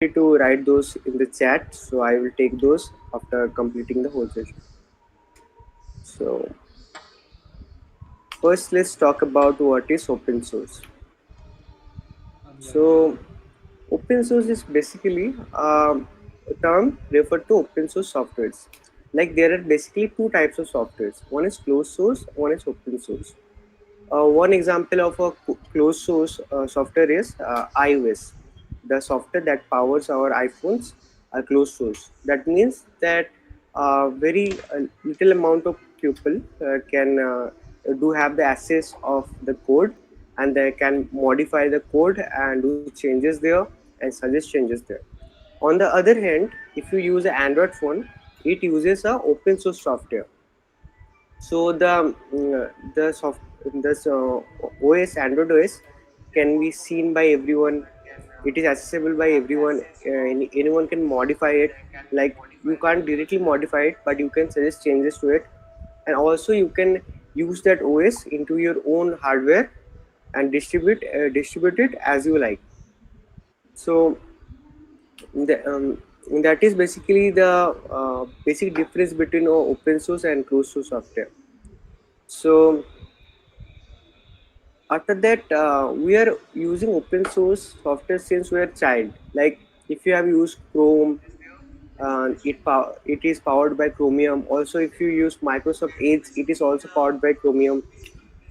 free to write those in the chat. So I will take those after completing the whole session. So first, let's talk about what is open source. So open source is basically a term referred to open source softwares. Like there are basically two types of softwares. One is closed source, one is open source. One example of a closed source software is iOS. The software that powers our iPhones are closed source. That means that very little amount of people can do have the access of the code, and they can modify the code and do changes there and suggest changes there. On the other hand, if you use an Android phone, it uses a open source software. So the OS, Android OS, can be seen by everyone. It is accessible by everyone. Anyone can modify it. Like you can't directly modify it, but you can suggest changes to it, and also you can use that OS into your own hardware and distribute it as you like. So that is basically the basic difference between open source and closed source software. So after that, we are using open source software since we are child. Like if you have used Chrome, it is powered by Chromium. Also, if you use Microsoft Edge, it is also powered by Chromium.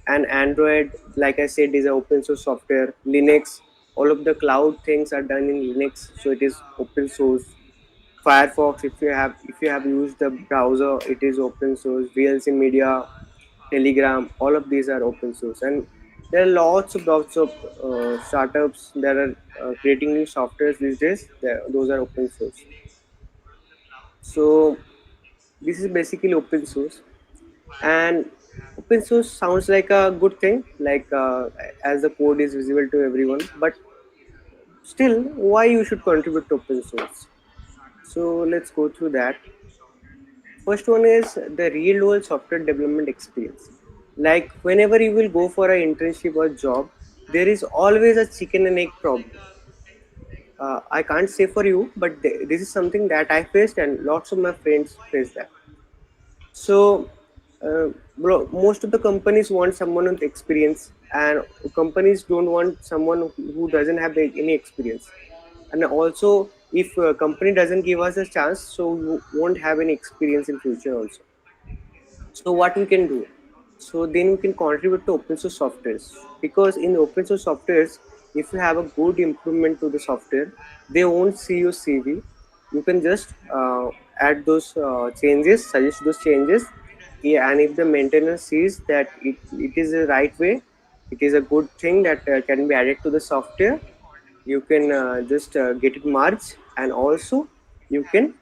And Android, like I said, is an open source software. Linux, all of the cloud things are done in Linux, so it is open source. Firefox, if you have used the browser, it is open source. VLC Media, Telegram, all of these are open source, and there are lots of startups that are creating new softwares these days. Those are open source. So this is basically open source, and open source sounds like a good thing, like as the code is visible to everyone. But still, why you should contribute to open source? So let's go through that. First one is the real world software development experience. Like whenever you will go for an internship or job, there is always a chicken and egg problem. I can't say for you, but this is something that I faced and lots of my friends face that. So, most of the companies want someone with experience, and companies don't want someone who doesn't have any experience. And also, if a company doesn't give us a chance, so we won't have any experience in future also. So what we can do? So then we can contribute to open source softwares, because in open source softwares, if you have a good improvement to the software, they won't see your CV. You can just add those changes, suggest those changes, yeah, and if the maintainer sees that it is the right way, it is a good thing that can be added to the software, you can just get it merged, and also you can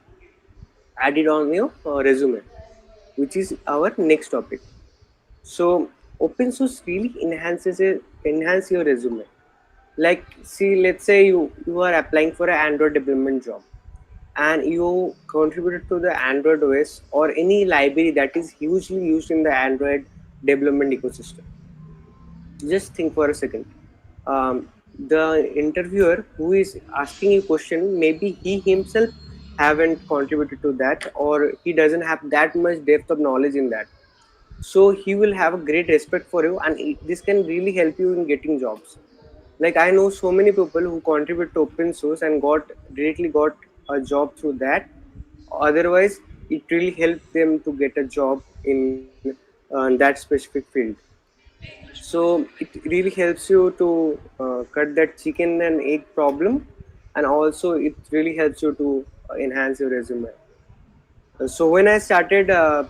add it on your resume, which is our next topic. So open source really enhance your resume. Like see, let's say you are applying for an Android development job, and you contributed to the Android OS or any library that is hugely used in the Android development ecosystem. Just think for a second. The interviewer who is asking you question, maybe he himself haven't contributed to that, or he doesn't have that much depth of knowledge in that, so he will have a great respect for you, and this can really help you in getting jobs. Like I know so many people who contribute to open source and got a job through that. Otherwise, it really helped them to get a job in that specific field. So it really helps you to cut that chicken and egg problem, and also it really helps you to enhance your resume. So when I started, I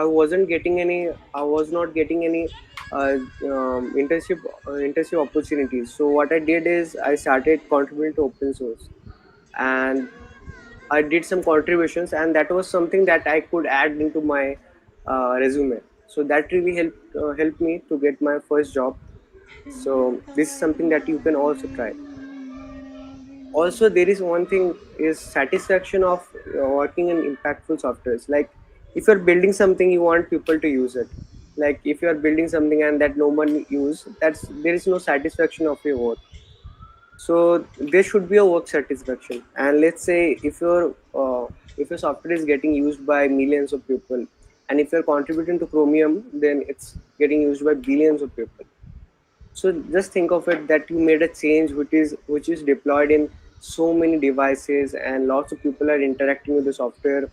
wasn't getting any. I was not getting any internship opportunities. So what I did is I started contributing to open source, and I did some contributions, and that was something that I could add into my resume. So that really helped me to get my first job. So this is something that you can also try. Also, there is one thing is satisfaction of working in impactful softwares. Like if you're building something, you want people to use it. Like if you are building something and that no one use, that's there is no satisfaction of your work. So there should be a work satisfaction. And let's say if your software is getting used by millions of people, and if you're contributing to Chromium, then it's getting used by billions of people. So just think of it that you made a change which is deployed in so many devices, and lots of people are interacting with the software.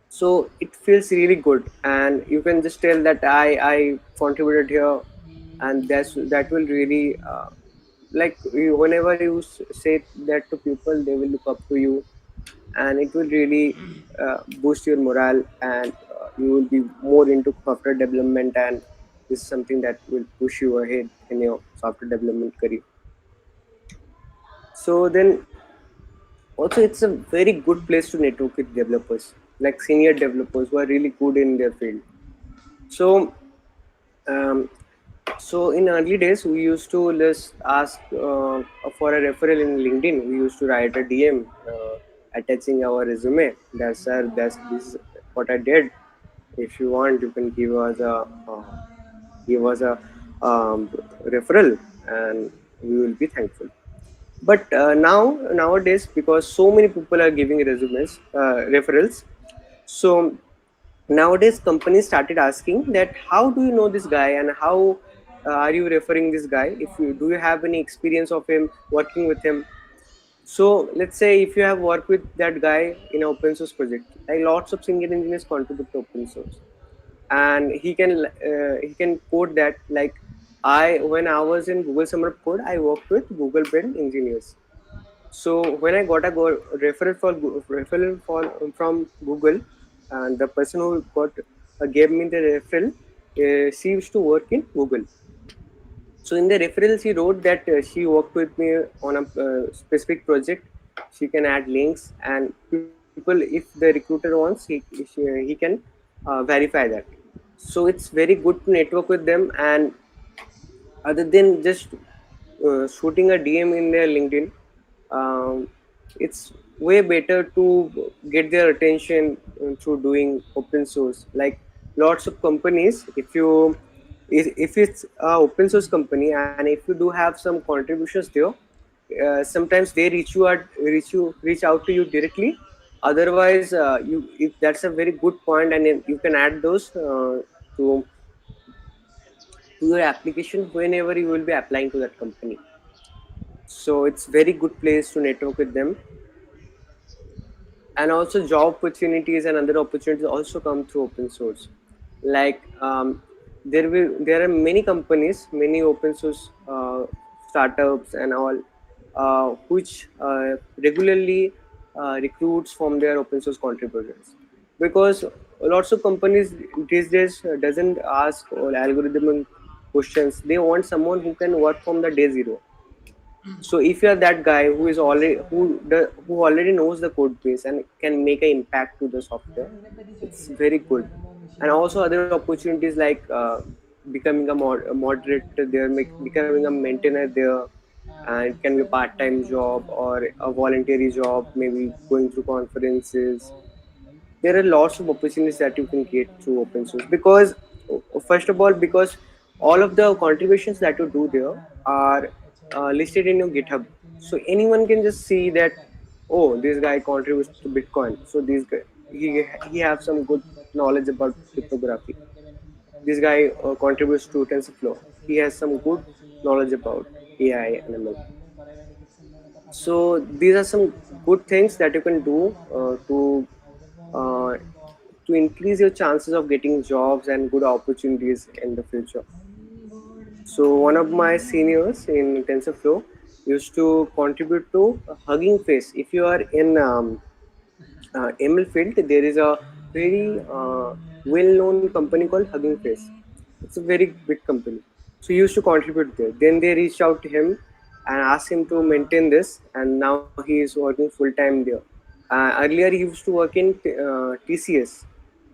So it feels really good, and you can just tell that I contributed here, and that will really whenever you say that to people, they will look up to you, and it will really boost your morale, and you will be more into software development, and this is something that will push you ahead in your software development career. So then also it's a very good place to network with developers, like senior developers who are really good in their field. So um, so in early days, we used to just ask for a referral in LinkedIn. We used to write a DM attaching our resume. That's sir, that's this is what I did. If you want, you can give us a referral, and we will be thankful. But nowadays, because so many people are giving resumes, referrals, so nowadays companies started asking that how do you know this guy, and how are you referring this guy, if you do you have any experience of him working with him. So let's say if you have worked with that guy in an open source project, like lots of senior engineers contribute to open source, and he can code that, like I when I was in Google Summer of Code, I worked with Google build engineers. So when I got a referral from Google, and the person who got gave me the referral, she used to work in Google. So in the referral, she wrote that she worked with me on a specific project. She can add links, and people, if the recruiter wants, he can verify that. So it's very good to network with them, and other than just shooting a DM in their LinkedIn, um, it's way better to get their attention through doing open source. Like lots of companies, if it's a open source company, and if you do have some contributions there, sometimes they reach out to you directly. Otherwise, you if that's a very good point, and then you can add those to to your application whenever you will be applying to that company. So it's very good place to network with them. And also job opportunities and other opportunities also come through open source. Like there are many companies, many open source startups and all, which regularly recruits from their open source contributors, because lots of companies these days doesn't ask all algorithmic questions. They want someone who can work from the day zero. So if you are that guy who already knows the code base and can make an impact to the software, it's very good. And also other opportunities like becoming a moderator there, becoming a maintainer there, and it can be a part-time job or a voluntary job, maybe going through conferences. There are lots of opportunities that you can get through open source, because first of all, because all of the contributions that you do there are listed in your GitHub. So anyone can just see that, oh, this guy contributes to Bitcoin, so this guy, he have some good knowledge about cryptography. This guy contributes to TensorFlow, he has some good knowledge about AI and ML. So these are some good things that you can do uh, to increase your chances of getting jobs and good opportunities in the future. So one of my seniors in TensorFlow used to contribute to Hugging Face. If you are in ML field, there is a very well-known company called Hugging Face. It's a very big company. So he used to contribute there. Then they reached out to him and asked him to maintain this, and now he is working full time there. Earlier, he used to work in TCS.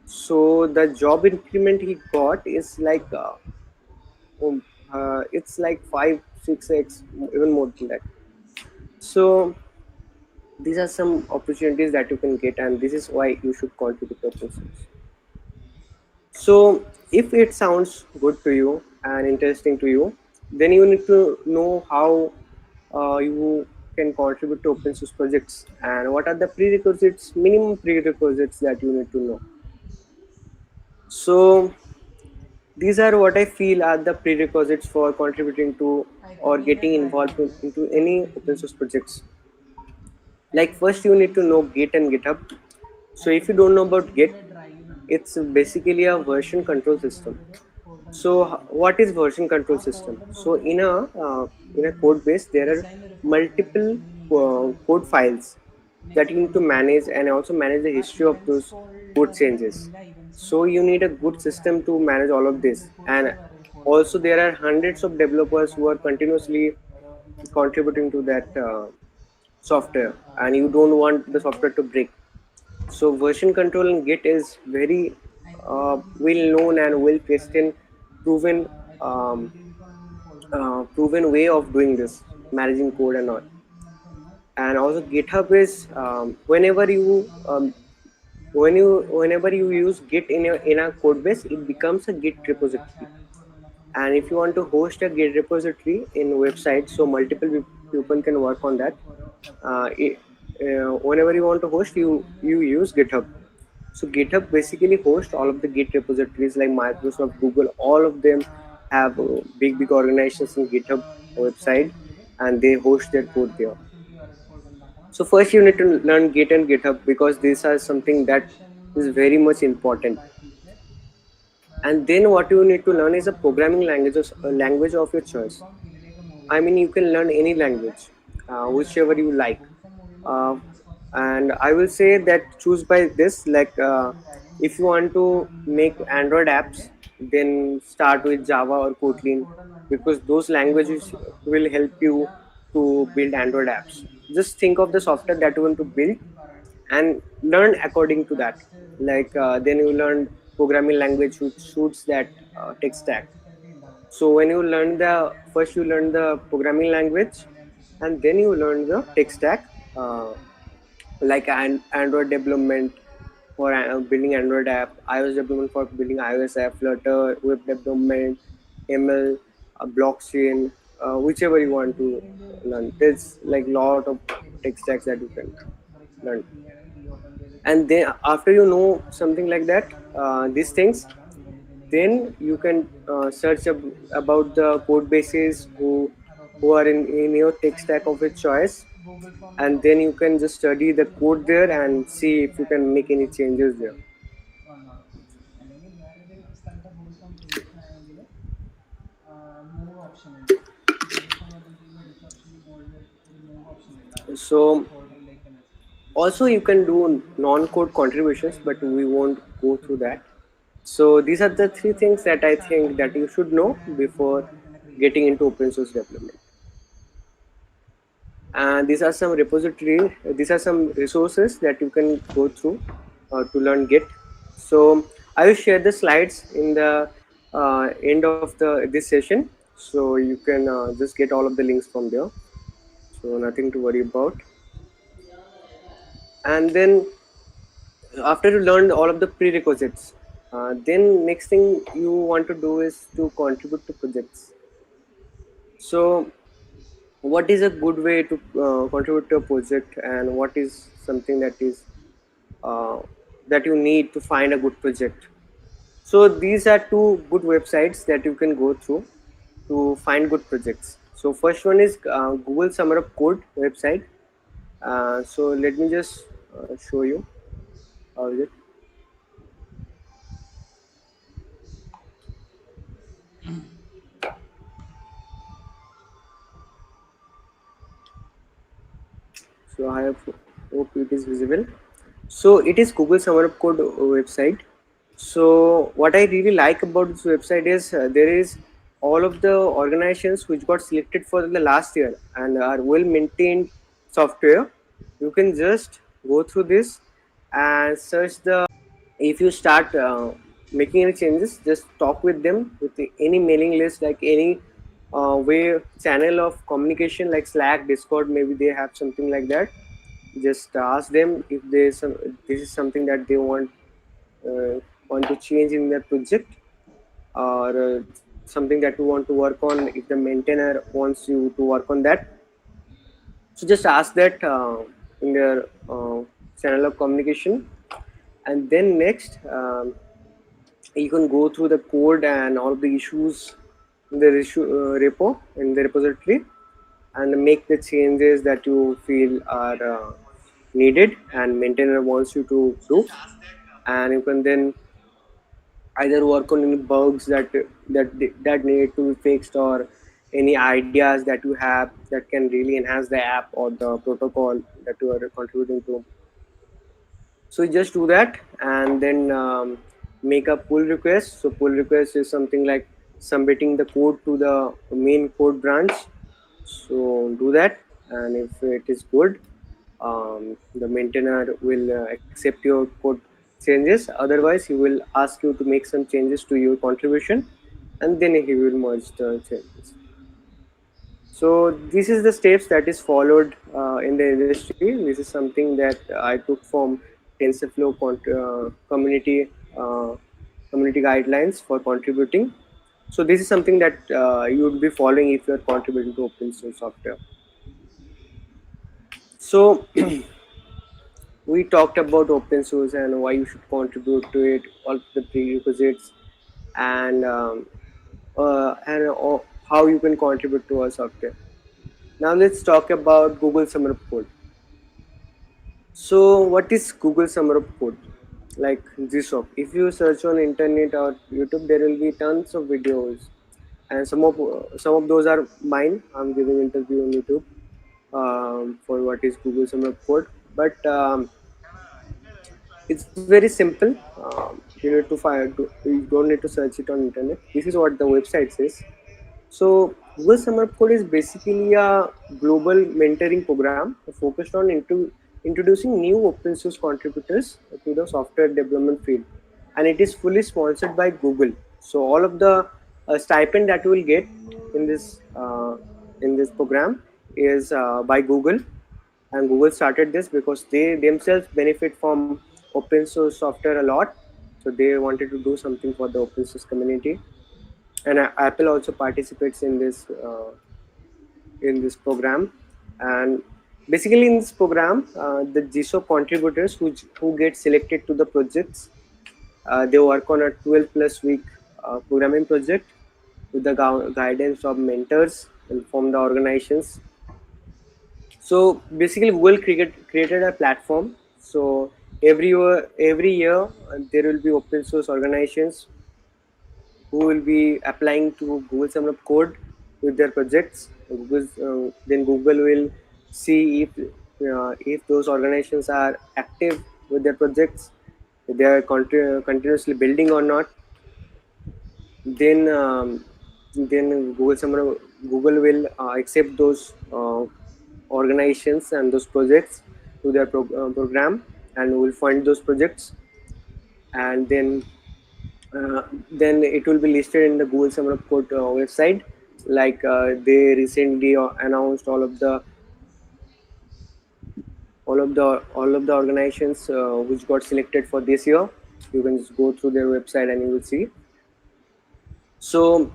So the job increment he got is like it's like 5 6x, even more than that. So these are some opportunities that you can get, and this is why you should contribute to open source. So if it sounds good to you and interesting to you, then you need to know how you can contribute to open source projects, and what are the prerequisites, minimum prerequisites that you need to know. So these are what I feel are the prerequisites for contributing to I or think getting India tried involved on this. into What do any you think open about source it? projects. Like Like if you first you need see to know this, Git and GitHub. So like if you if you don't know see this about is Git, a driving only. it's Like basically a what we version do control initially we system. into the folder So directory. what is version control Our system? folder So totally in a mm, code base there are design a folder where multiple we insert our code code files that next you need to development manage code. and also manage the Our history of events those code folder changes. bring the events in So you need a good folder system to directory. manage all of And in this. the code And save array folder, also there are hundreds of developers who are control folder, continuously event folder contributing to that folder, software, and you don't event. want the And software to break. So version control in Git is very I think what we do well in known Git and is well like tested, proven I think um, Git is become folder manager. proven way We of create doing this, managing code and all. subfolder enough. And also Eventually GitHub create is folder. whenever Events you become whenever you use Git in a code base, it becomes a Git yeah repository. channel for one of our And if you want to host a Git repository in website, so eventually the multiple people location can for work on that. for Uh, folder. it, Whenever you want to host, Folder is only you available use for GitHub. HTML. So GitHub basically hosts all of the Git repositories like Microsoft, Google, all of them have big organizations in GitHub Events folder website, and they host their code there. opportunity folder So first you need to and learn Git and GitHub because these are something that distribution is very design much folder important. back feature. And then what you need to learn is a programming Google language of your Google choice. Form create a I module mean, you can learn any module for language, that and the whichever response you system. like. Google Form module is Uh, create response system for and I will HTML say CSS that code. choose by this. Like, Some tagging if you want to make Android apps, then start with Java or Kotlin important one because those languages important one. will help So you India to build systematically Android development apps. increase. Just think of the India software that you want to systematically build development current and learn according to that. largest Like, resources then you learn programming language which which suits that tech stack. basically in down. So when you learn India the Indians first you learn the programming language, Indian system and then you learn the product tech on stack, like Android development for building Android app, iOS development for building iOS app, Flutter, web development, ML, blockchain, whichever you want to learn. There's like lot of tech stacks that you can learn. And then after you know something like that, these things, then you can search about the code bases who are in your tech stack of your choice, Google Form is and then you optional. can just study the code there and see if you can make any changes there. അല്ലെങ്കിൽ വേറൊരു സ്ഥലത്തെ Google form creation ആയെങ്കിൽ move option ഉണ്ട് Google form പറഞ്ഞിട്ടുള്ള edit ഓപ്ഷനിൽ മുകളിൽ ഒരു move option ഉണ്ടാവും So ഫോൾഡറിലേക്ക് തന്നെ also you can do non-code contributions, but we won't go through that. So these are the three things that I think that you should know before getting into open source development. And these are some resources that you can go through to learn Git. So I will share the slides in the end of the this session, so you can just get all of the links from there, so nothing to worry about. And then after you learn all of the prerequisites, then next thing you want to do is to contribute to projects. So what is a good way to contribute to a project, and what is something uh, that you need to find a good project? So these are two good websites that you can go through to find good projects. So first one is Google Summer of Code website. So let me just show you how is it. So I hope it is visible. So it is Google Summer of Code website. So what I really like about this website is there is all of the organizations which got selected for the last year and are well maintained software. You can just go through this and search the. If you start making any changes, just talk with them with any mailing list, like any way channel of communication like Slack, Discord. Maybe they have something like that. Just ask them if there's some, this is something that they uh, want to change in their project, or something that you want to work on if the maintainer wants you to work on that. So just ask that in their channel of communication, and then next you can go through the code and all the issues in the repo in the repository, and make the changes that you feel are needed and maintainer wants you to do. And you can then either work on any bugs that need to be fixed, or any ideas that you have that can really enhance the app or the protocol that you are contributing to. So you just do that, and then make a pull request. So pull request is something like submitting the code to the main code branch. So do that, and if it is good, the maintainer will accept your code changes. Otherwise, he will ask you to make some changes to your contribution, and then he will merge the changes. So this is the steps that is followed in the industry. This is something that I took from TensorFlow uh, community guidelines for contributing. So this is something that you would be following if you are contributing to open source software. So we talked about open source and why you should contribute to it, all the prerequisites, and how you can contribute to our software. Now let's talk about Google Summer of Code. So what is Google Summer of Code? Like GSoC. If you search on internet or YouTube, there will be tons of videos, and some of those are mine. I'm giving interview on YouTube for what is Google Summer of Code, but it's very simple. You need to find. You don't need to search it on internet. This is what the website says. So Google Summer Code is basically a global mentoring program focused on introducing new open source contributors to the software development field, and it is fully sponsored by Google. So all of the stipend that you will get in this program is by Google, and Google started this because they themselves benefit from open source software a lot. So they wanted to do something for the open source community, and Apple also participates in this program. And basically, in this program, the GSoC contributors who get selected to the projects, they work on a 12 plus week programming project with the guidance of mentors and from the organizations. So basically, Google created a platform. So every year there will be open source organizations who will be applying to Google Summer of Code with their projects. Then Google will see if those organizations are active with their projects, if they are continuously building or not. Then then Google will accept those organizations and those projects to their program, and will fund those projects. And then it will be listed in the Google Summer of Code website. Like they recently announced all of the organizations which got selected for this year. You can just go through their website and you will see. So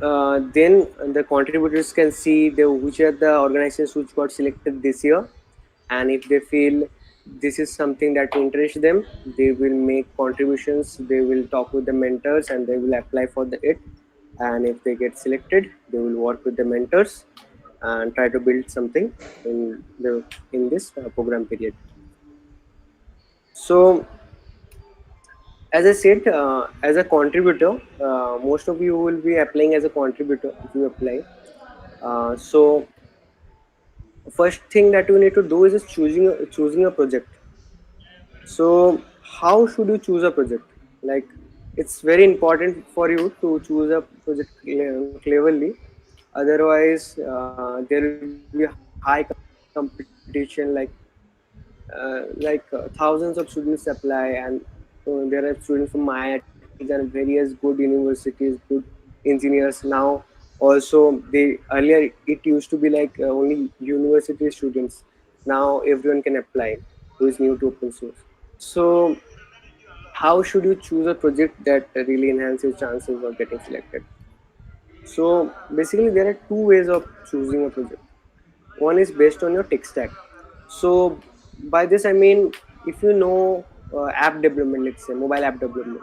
then the contributors can see which are the organizations which got selected this year, and if they feel this is something that interests them, they will make contributions. They will talk with the mentors and they will apply for it. And if they get selected, they will work with the mentors and try to build something in this program period. So as I said, as a contributor, most of you will be applying as a contributor if you apply. So first thing that you need to do is just choosing a project. So how should you choose a project? Like, it's very important for you to choose a project cleverly. Otherwise, there will be high competition. Thousands of students apply, and there are students from IITs and various good universities, good engineers. Now also, they earlier it used to be like only university students. Now everyone can apply who is new to open source. So how should you choose a project that really enhances chances of getting selected? So basically, there are two ways of choosing a project. One is based on your tech stack. So by this I mean, if you know app development, let's say mobile app development,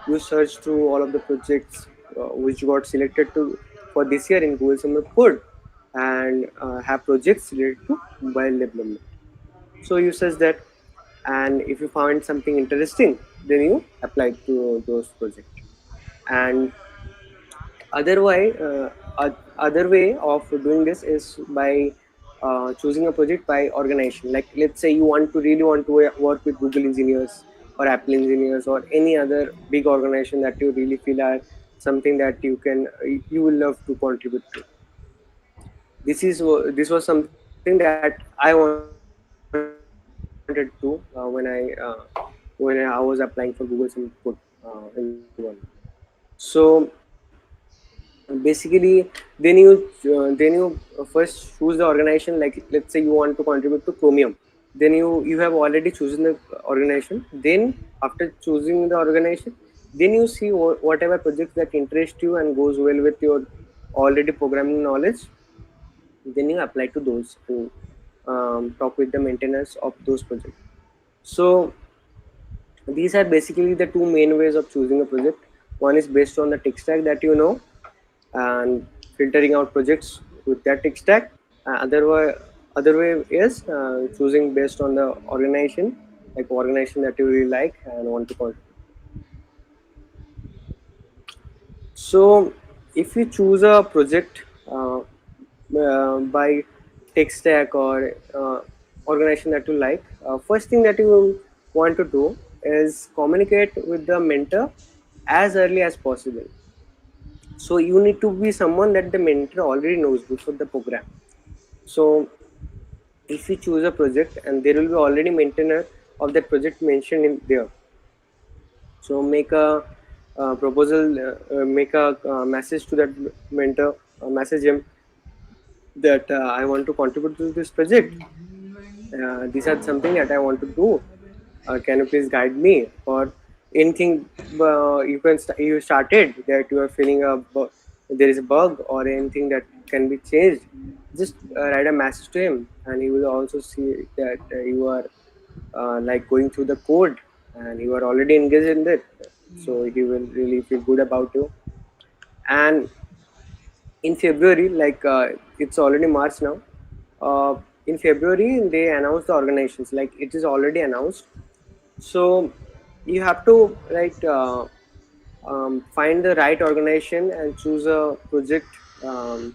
you search through all of the projects which got selected to for this year in Google Summer Code, and have projects related to mobile development. So you search that, and if you find something interesting, then you apply to those projects. And otherwise, other way of doing this is by choosing a project by organization. Like let's say you want to really want to work with Google engineers or Apple engineers or any other big organization that you really feel are something that you will love to contribute to. This was something that I wanted to when I was applying for Google some code in one. So basically, then you first choose the organization. Like let's say you want to contribute to Chromium, then you have already chosen the organization. Then after choosing the organization, then you see whatever projects that interest you and goes well with your already programming knowledge. Then you apply to those to talk with the maintainers of those projects. So these are basically the two main ways of choosing a project. One is based on the tech stack that you know, and filtering out projects with that tech stack. Other way is choosing based on the organization, like organization that you really like and want to contribute. So if you choose a project by tech stack or organization that you like, first thing that you want to do is communicate with the mentor as early as possible. So you need to be someone that the mentor already knows before the program. So if you choose a project and there will be already maintainer of that project mentioned in there, so make a proposal, make a message to that mentor, message him that I want to contribute to this project. These are something that I want to do. Can you please guide me or anything? You started that you are feeling there is a bug or anything that can be changed. Just write a message to him, and he will also see that you are like going through the code and you are already engaged in it. So he will really feel good about you. And in February, like it's already March now. Uh, in February, they announced the organizations. Like it is already announced. So you have to find the right organization and choose a project um,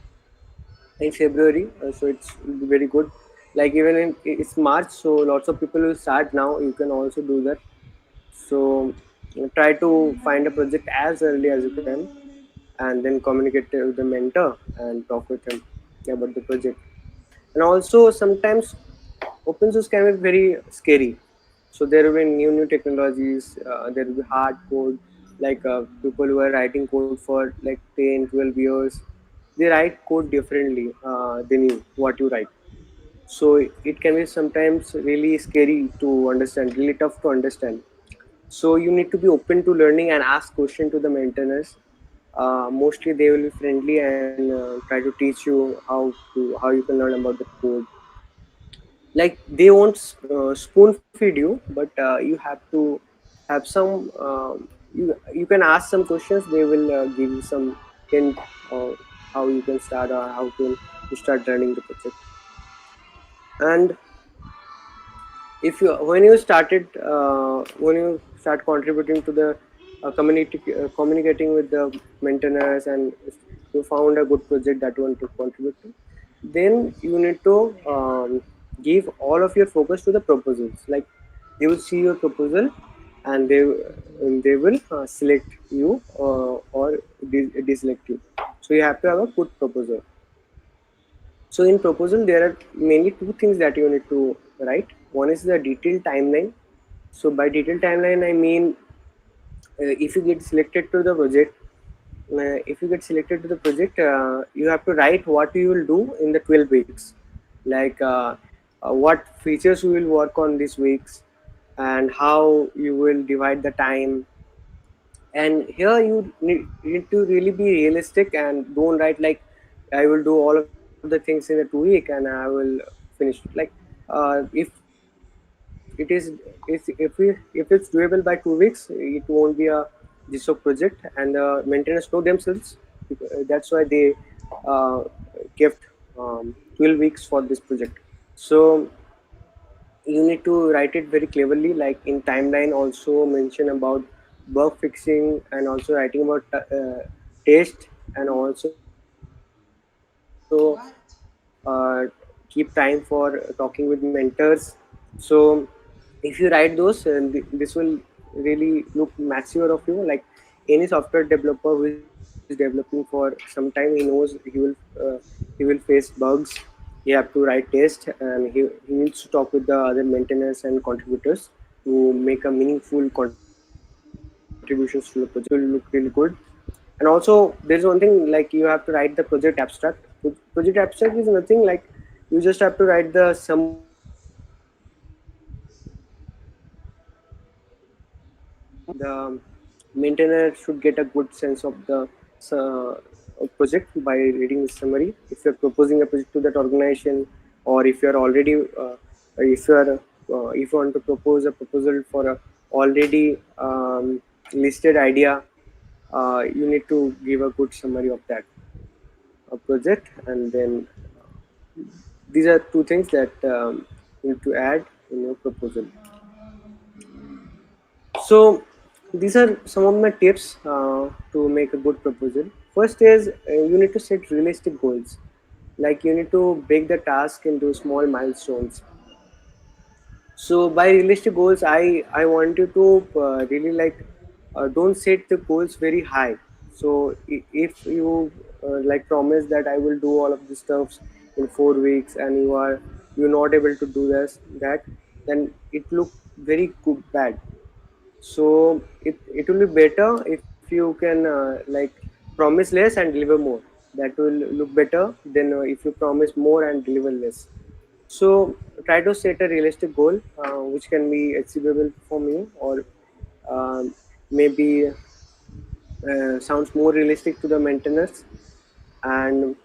in February. So it's very good. Like even in it's March, so lots of people will start now. You can also do that. So try to find a project as early as you can, and then communicate with the mentor and talk with him about the project. And also sometimes open source can be very scary. So there will be new technologies. There will be hard code, like people who are writing code for like 10, 12 years. They write code differently than what you write. So it can be sometimes really scary to understand, really tough to understand. So you need to be open to learning and ask question to the maintainers. Mostly they will be friendly and try to teach you how you can learn about the code. Like they won't spoon feed you, but you have to have some you can ask some questions. They will give you some hint how you can start or how can you start learning the project. And if you when you start contributing to the community, communicating with the maintainers, and you found a good project that you want to contribute to, then you need to give all of your focus to the proposals. Like they will see your proposal, and they will select you or deselect you. So you have to have a good proposal. So in proposal, there are mainly two things that you need to write. One is the detailed timeline. So by detailed timeline, I mean if you get selected to the project, you have to write what you will do in the 12 weeks, like what features you will work on these weeks, and how you will divide the time. And here you need to really be realistic and don't write like I will do all of the things in a 2 week and I will finish it. Like If it's doable by 2 weeks, it won't be a GSoC project, and the maintainers know themselves. That's why they uh, kept 12 weeks for this project. So you need to write it very cleverly, like in timeline also mention about bug fixing, and also writing about test, and also What? keep time for talking with mentors. So if you write those, this will really look mature of you. Like any software developer who is developing for some time, he knows he will face bugs. He have to write test, and he needs to talk with the other maintainers and contributors to make a meaningful contributions to the project. So it will look really good. And also there's one thing, like you have to write the project abstract. Project abstract is nothing like, you just have to write the summary of the the maintainer should get a good sense of the project by reading the summary. If you're proposing a project to that organization, or if you're already if you want to propose a proposal for a already listed idea, you need to give a good summary of that project. And then these are two things that you need to add in your proposal. So these are some of my tips to make a good proposal. First is you need to set realistic goals. Like you need to break the task into small milestones. So by realistic goals, I want you to really like, don't set the goals very high. So if you like promise that I will do all of the stuffs in 4 weeks, and you're not able to do this that, then it look very good bad. So it will be better if you can like promise less and deliver more. That will look better than if you promise more and deliver less. So try to set a realistic goal which can be achievable for me, or um, maybe sounds more realistic to the maintainers. And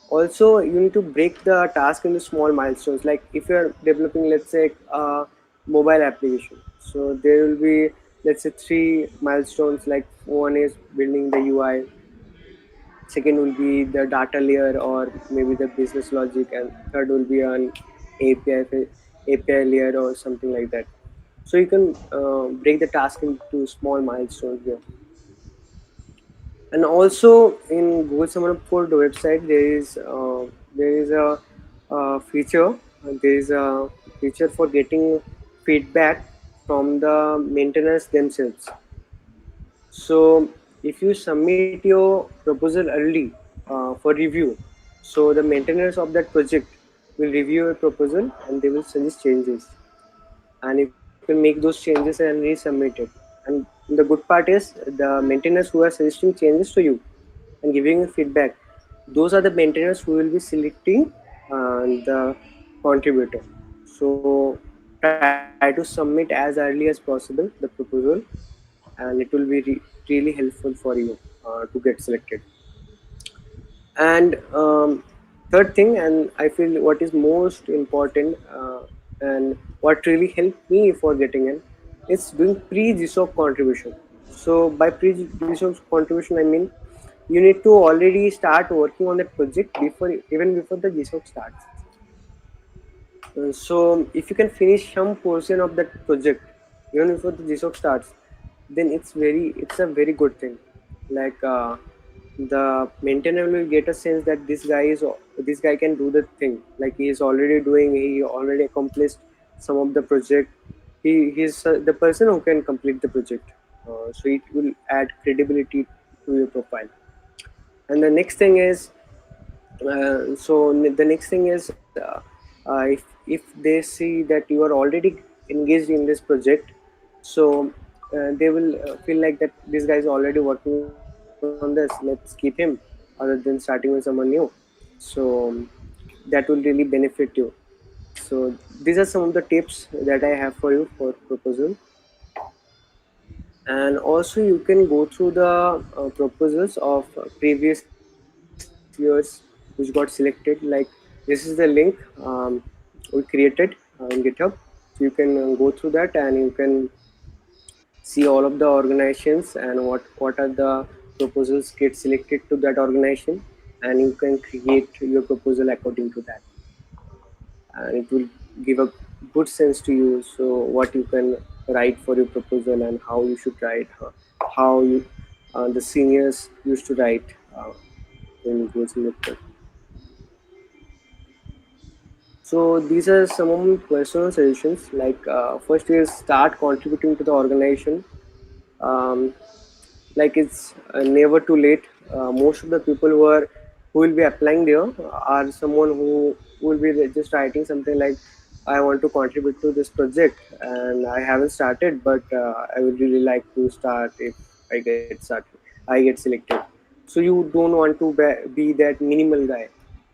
also you need to break the task into small milestones. Like if you're developing, let's say, a mobile application, so there will be, let's say, three milestones. Like one is building the UI, second will be the data layer or maybe the business logic, and third will be an api layer or something like that. So you can break the task into small milestones here. And also in Google Summer Code website, there is feature there is a feature for getting feedback from the maintainers themselves. So if you submit your proposal early for review, so the maintainers of that project will review your proposal and they will suggest changes, and you can make those changes and resubmit it. And the good part is, the maintainers who are suggesting changes to you and giving you feedback, those are the maintainers who will be selecting the contributor. So try to submit as early as possible the proposal, and it will be really helpful for you to get selected. And third thing, and I feel what is most important, and what really helped me for getting in, is doing pre-GSoC contribution. So by pre-GSoC contribution, I mean you need to already start working on that project before, even before the GSoC starts. So if you can finish some portion of that project even before the GSoC starts, then it's a very good thing. Like the maintainer will get a sense that this guy can do the thing. Like he already accomplished some of the project. He's the person who can complete the project. So it will add credibility to your profile. And the next thing is, the next thing is, if they see that you are already engaged in this project, so they will feel like that this guy is already working on this, let's keep him other than starting with someone new. So that will really benefit you. So these are some of the tips that I have for you for proposal. And also you can go through the proposals of previous years which got selected. Like this is the link, we created in GitHub. So you can go through that and you can see all of the organizations and what are the proposals get selected to that organization, and you can create your proposal according to that, and it will give a good sense to you. So what you can write for your proposal and how you should write, how you the seniors used to write when you go to the. So these are some of my personal suggestions. Like first is start contributing to the organization. Um, like it's never too late. Most of the people who will be applying there are someone who will be just writing something like, I want to contribute to this project and I haven't started, but I would really like to start if I get selected. So you don't want to be that minimal guy.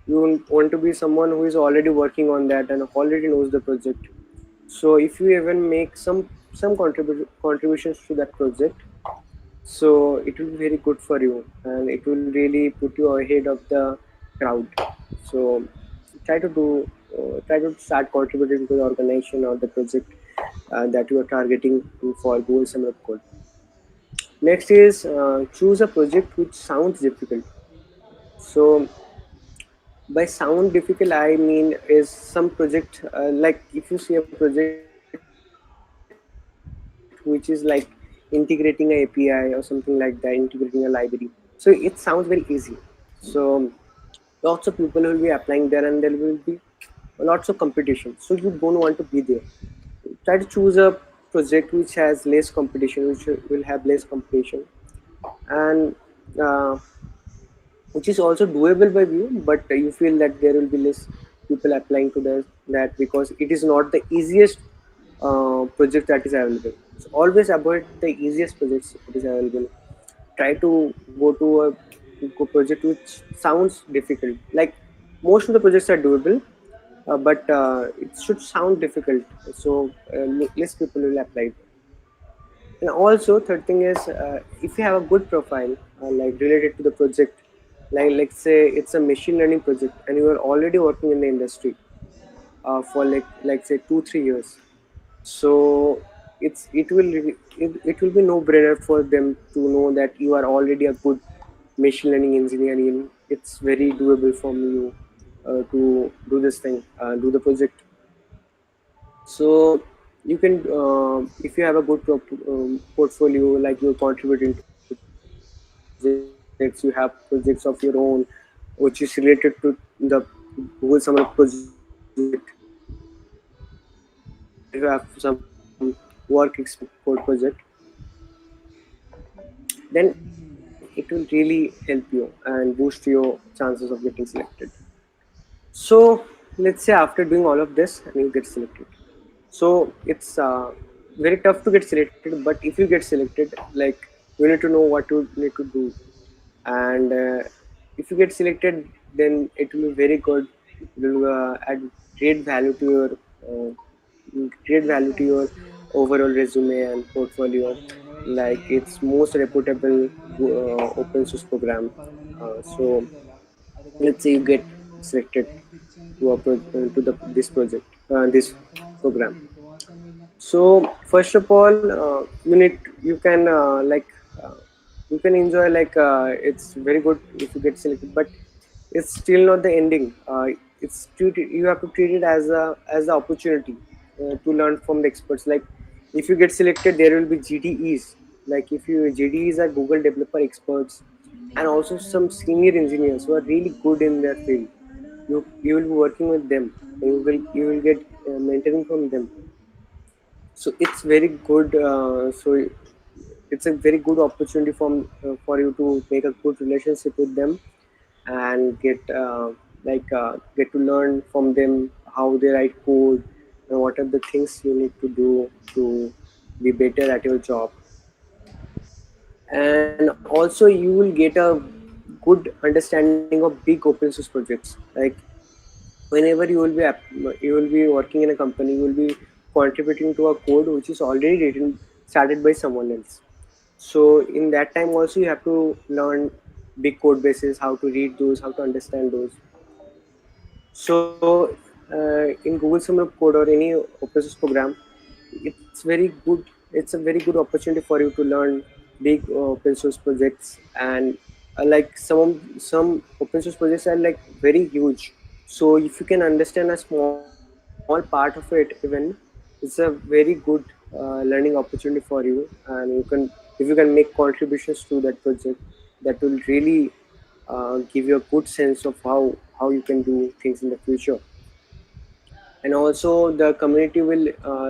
You want to be someone who is already working on that and already knows the project. So if you even make some contributions to that project, so it will be very good for you and it will really put you ahead of the crowd. So try to do try to start contributing to the organization or the project that you are targeting for goal summer code. Next is choose a project which sounds difficult. So by sound difficult I mean is some project, like if you see a project which is like integrating a API or something like that, integrating a library, so it sounds very easy. So lots of people will be applying there and there will be lots of competition, so you don't want to be there. Try to choose a project which has less competition, which will have less competition, and uh, which is also doable by you, but you feel that there will be less people applying to that because it is not the easiest project that is available. So always avoid the easiest projects that is available. Try to go to a project which sounds difficult. Like most of the projects are doable, but it should sound difficult, so less people will apply. And also, third thing is if you have a good profile like related to the project, like say it's a machine learning project and you are already working in the industry for like say 2 3 years, so it will be no brainer for them to know that you are already a good machine learning engineer. And it's very doable for you to do this thing, do the project. So you can if you have a good portfolio, like you're contributing to projects, you have projects of your own which is related to the Google Summer project, and you have some work experience in that code project, then it will really help you and boost your chances of getting selected. So let's say after doing all of this and you get selected, so it's very tough to get selected, but if you get selected, like you need to know what you need to do. And if you get selected, then it will be very good. It will add great value to your uh, great value to your overall resume and portfolio. Like it's most reputable open source program. So let's say you get selected to to this project, this program. So first of all, you can uh, you can enjoy, like it's very good if you get selected, but it's still not the ending. You have to treat it as the opportunity to learn from the experts. Like if you get selected, there will be GDEs. Like if you GDEs are Google Developer Experts, and also some senior engineers who are really good in their field. You will be working with them. You will get mentoring from them. So it's very good. So it's a very good opportunity for you to make a good relationship with them and get to learn from them how they write code and what are the things you need to do to be better at your job. And also you will get a good understanding of big open source projects. Like whenever you will be working in a company, you will be contributing to a code which is already written, started by someone else. So in that time also you have to learn big code bases, how to read those, how to understand those. So in Google Summer of Code or any open source program, it's very good. It's a very good opportunity for you to learn big open source projects, and some open source projects are like very huge. So if you can understand a small part of it, even it's a very good learning opportunity for you, and you can, if you can make contributions to that project, that will really give you a good sense of how you can do things in the future. And also the community will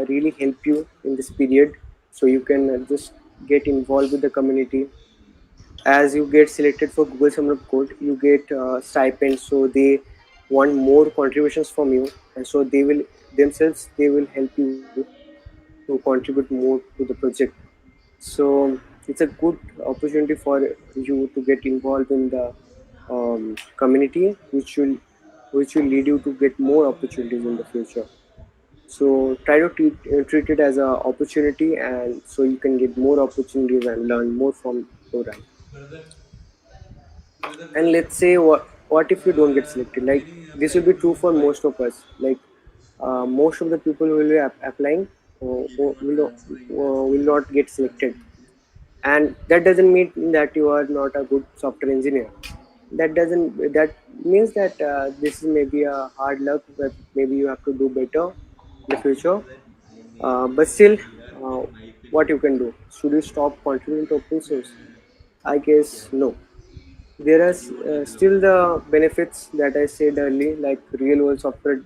really help you in this period, so you can just get involved with the community. As you get selected for Google Summer of Code, you get stipends, so they want more contributions from you, and so they will themselves, they will help you to contribute more to the project. So it's a good opportunity for you to get involved in the community, which will lead you to get more opportunities in the future. So try to treat it as an opportunity, and so you can get more opportunities and learn more from program. Brother, brother, And brother. let's say, what if you don't get selected? Like, Can you this will apply be for true for Wi-Fi? most of us. Like, most of the people who will be applying Keeping on transferring, will transferring, not get selected. transferring. And that doesn't mean that you are not a good software engineer. That means that this is maybe a hard luck, that maybe you have to do better in the future. Brother, But still, we are uh, getting wifi. what you can do? Should you stop contributing to open source? I guess no. There are You want it still low. the benefits that I said earlier, like real world software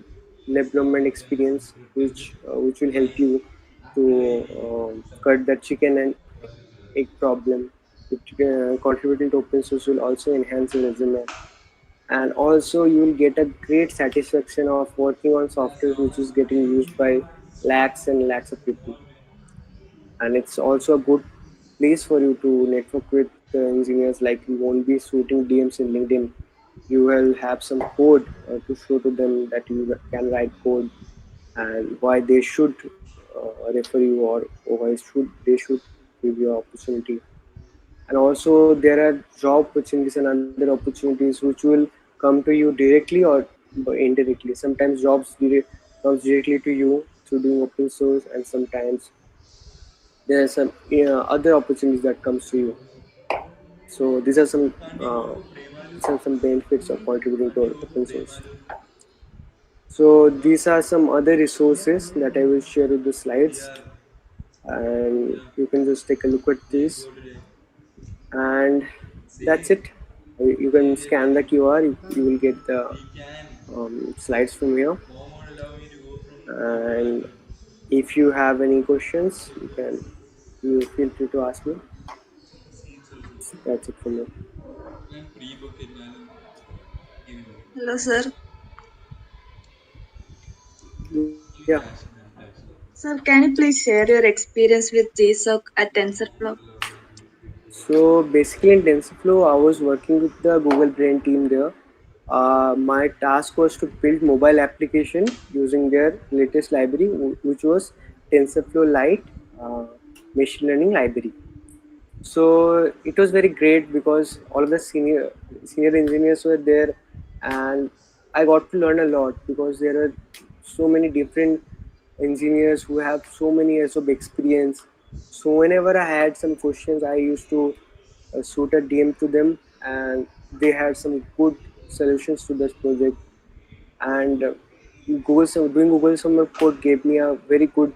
development experience, which will help you to cut the chicken and egg problem. Contributing to open source will also enhance your resume, and also you will get a great satisfaction of working on software which is getting used by lakhs and lakhs of people. And it's also a good place for you to network with engineers. Like, you won't be shooting DMs in LinkedIn, you will have some code to show to them that you can write code, and why they should refer you, or why they should give you opportunity. And also there are job opportunities and other opportunities which will come to you directly or indirectly. Sometimes comes directly to you through doing open source, and sometimes there are some other opportunities that comes to you. So uh, these are some benefits of contributing to open source. So these are some other resources that I will share with the slides, Yeah, and yeah. you can just take a look at ये this. code रे. And that's See, it. You can scan the QR, you will get the we can. slides from here. Mom won't allow me to go from keep to And Wi-Fi. if you have any questions, you feel free to ask me. Seats also. That's it from me. And pre-book it, man. Give me money. Hello, sir. Yeah. Give cash and cash. Sir, can you please share your experience with GSoC at TensorFlow? So basically in TensorFlow, I was working with the Google Brain team there. My task was to build mobile application using their latest library, which was TensorFlow Lite uh, machine learning library. So it was very great because all of the senior engineers were there, and I got to learn a lot because there are so many different engineers who have so many years of experience. So whenever I had some questions, I used to shoot a DM to them, and they had some good solutions to this project. And doing Google Summer Code gave me a very good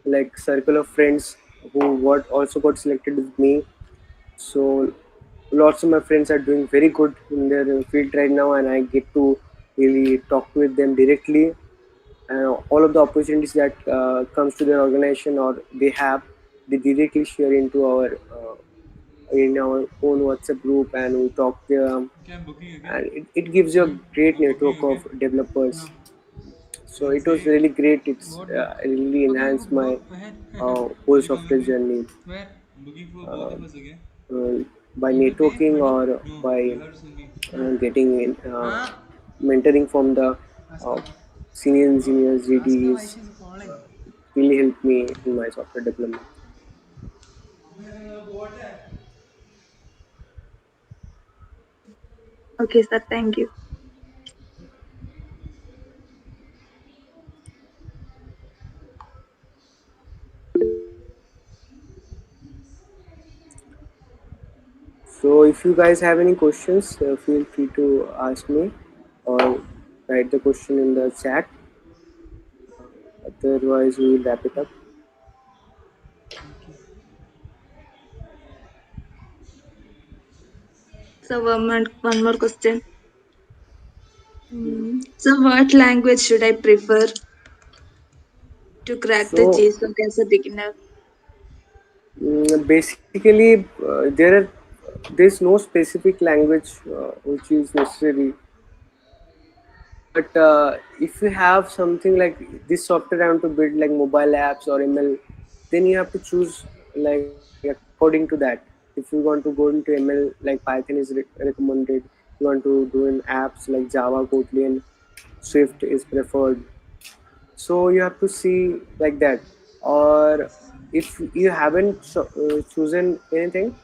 like circle of friends who also got selected with me. So lots of my friends are doing very good in their field right now, and I get to really talk with them directly. And all of the opportunities that comes to their organization or they have, they directly share into our in our own WhatsApp group, and we talk there. Okay, I'm booking again. And it gives you a great I'm booking network of again. developers. Now, So then it was say really great. It's what book? really Okay, enhanced my go ahead. whole Will come software with me. journey Where? I'm booking for both uh, of us again. by You will pay networking money? or No, by you have to send me. getting Ah, mentoring from the uh, Aska. senior engineers, Aska, why GDs. she's calling? Really helped me in my software development. What? Okay, sir. Thank you. So if you guys have any questions, feel free to ask me or write the question in the chat. Otherwise, we will wrap it up. Okay. So one more question. So what language should I prefer to crack the So GSoC as a beginner? basically, there's no specific language which is necessary. But if you have something like this software I want to build like mobile apps or ML, then you have to choose like according to that. If you want to go into ML, like Python is recommended. You want to do in apps like Java, Kotlin, Swift is preferred. So you have to see like that. Or if you haven't chosen anything,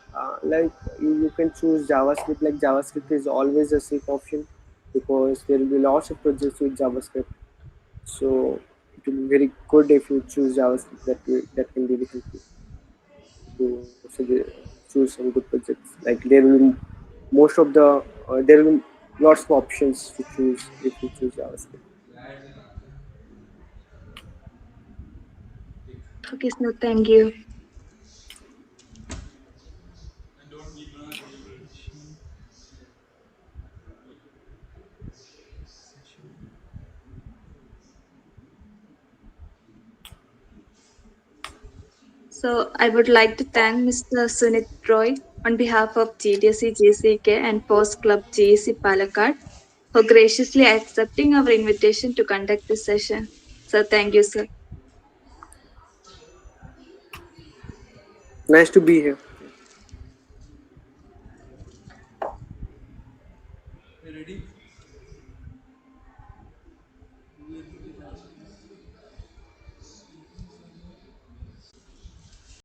like you can choose JavaScript. Like JavaScript is always a safe option because there will be lots of projects with JavaScript. So it will be very good if you choose JavaScript. That can really help you to choose some good projects. Like there will be most of the there will be lots of options to choose if you choose JavaScript. Okay, so thank you. Session. Session. So I would like to thank Mr. Sunit Roy on behalf of GDSC GCEK and FOSS Club GEC Palakkad for graciously accepting our invitation to conduct this session. So thank you, sir. Nice to be here. You ready?